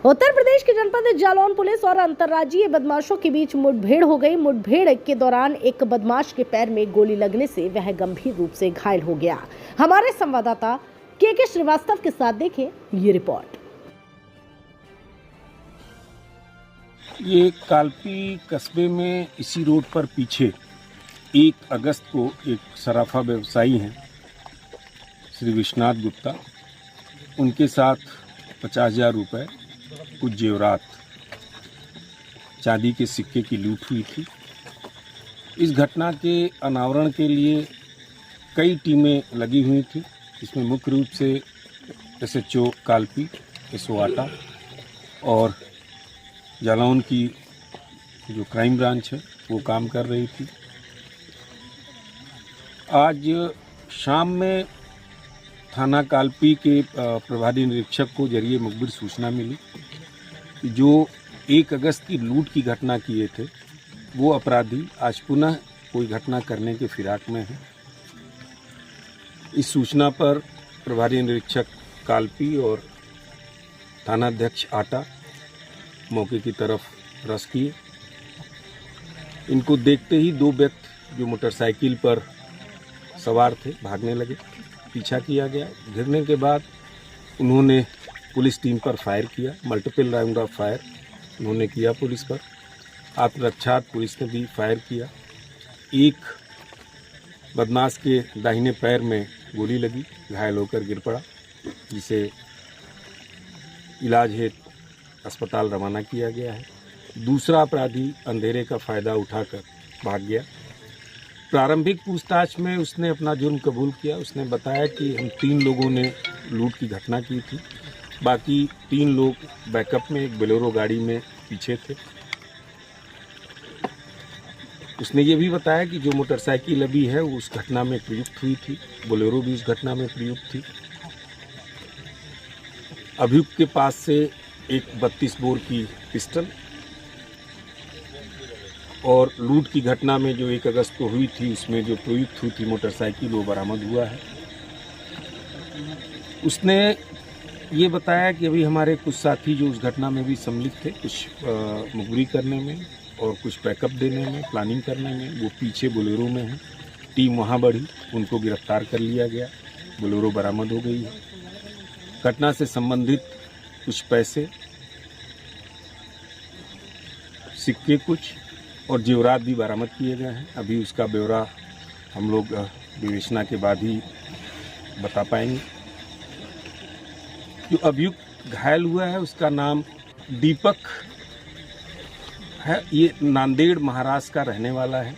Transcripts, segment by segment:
उत्तर प्रदेश के जनपद जालौन पुलिस और अंतर्राज्यीय बदमाशों के बीच मुठभेड़ हो गई। मुठभेड़ के दौरान एक बदमाश के पैर में गोली लगने से वह गंभीर रूप से घायल हो गया। हमारे संवाददाता के श्रीवास्तव के साथ देखें ये रिपोर्ट। ये कालपी कस्बे में इसी रोड पर पीछे 1 अगस्त को एक सराफा व्यवसायी हैं श्री विश्वनाथ गुप्ता, उनके साथ 50,000 रुपये, कुछ जेवरात, चांदी के सिक्के की लूट हुई थी। इस घटना के अनावरण के लिए कई टीमें लगी हुई थी। इसमें मुख्य रूप से SHO कालपी, SO आटा और जालौन की जो क्राइम ब्रांच है वो काम कर रही थी। आज शाम में थाना कालपी के प्रभारी निरीक्षक को जरिए मुखबिर सूचना मिली कि जो 1 अगस्त की लूट की घटना किए थे वो अपराधी आज पुनः कोई घटना करने के फिराक में हैं। इस सूचना पर प्रभारी निरीक्षक कालपी और थानाध्यक्ष आटा मौके की तरफ रस किए। इनको देखते ही 2 व्यक्ति जो मोटरसाइकिल पर सवार थे भागने लगे। पीछा किया गया। घिरने के बाद उन्होंने पुलिस टीम पर फायर किया। मल्टीपल राउंड ऑफ फायर उन्होंने किया पुलिस पर। आत्मरक्षार्थ पुलिस ने भी फायर किया। एक बदमाश के दाहिने पैर में गोली लगी, घायल होकर गिर पड़ा, जिसे इलाज हेतु अस्पताल रवाना किया गया है। दूसरा अपराधी अंधेरे का फ़ायदा उठाकर भाग गया। प्रारंभिक पूछताछ में उसने अपना जुर्म कबूल किया। उसने बताया कि हम 3 लोगों ने लूट की घटना की थी, बाकी 3 लोग बैकअप में एक बोलेरो गाड़ी में पीछे थे। उसने ये भी बताया कि जो मोटरसाइकिल अभी है वो उस घटना में प्रयुक्त हुई थी, बोलेरो भी उस घटना में प्रयुक्त थी। अभियुक्त के पास से एक 32 बोर की पिस्टल और लूट की घटना में जो 1 अगस्त को हुई थी उसमें जो प्रयुक्त हुई थी मोटरसाइकिल वो बरामद हुआ है। उसने ये बताया कि अभी हमारे कुछ साथी जो उस घटना में भी सम्मिलित थे, कुछ मुखबिरी करने में और कुछ बैकअप देने में, प्लानिंग करने में, वो पीछे बोलेरो में हैं। टीम वहाँ बढ़ी, उनको गिरफ्तार कर लिया गया, बोलेरो बरामद हो गई है। घटना से संबंधित कुछ पैसे, सिक्के कुछ और जेवरात भी बरामद किए गए हैं। अभी उसका ब्यौरा हम लोग विवेचना के बाद ही बता पाएंगे। जो अभियुक्त घायल हुआ है उसका नाम दीपक है। ये नांदेड़ महाराष्ट्र का रहने वाला है।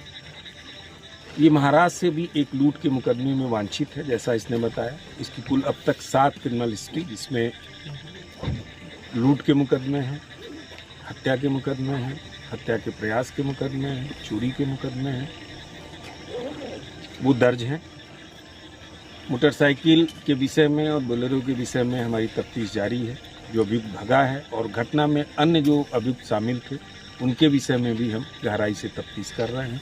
ये महाराष्ट्र से भी एक लूट के मुकदमे में वांछित है, जैसा इसने बताया। इसकी कुल अब तक 7 क्रिमिनल हिस्ट्री, जिसमें लूट के मुकदमे हैं, हत्या के मुकदमे हैं, हत्या के प्रयास के मुकदमे हैं, चोरी के मुकदमे हैं, वो दर्ज हैं। मोटरसाइकिल के विषय में और बोलेरो के विषय में हमारी तफ्तीश जारी है। जो अभियुक्त भगा है और घटना में अन्य जो अभियुक्त शामिल थे उनके विषय में भी हम गहराई से तफ्तीश कर रहे हैं।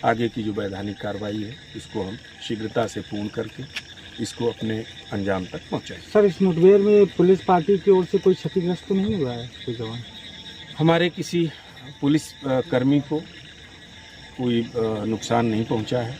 आगे की जो वैधानिक कार्रवाई है इसको हम शीघ्रता से पूर्ण करके इसको अपने अंजाम तक पहुँचाएं। सर, इस मुठभेड़ में पुलिस पार्टी की ओर से कोई क्षतिग्रस्त तो नहीं हुआ है कोई जवान? हमारे किसी पुलिस कर्मी को कोई नुकसान नहीं पहुंचा है।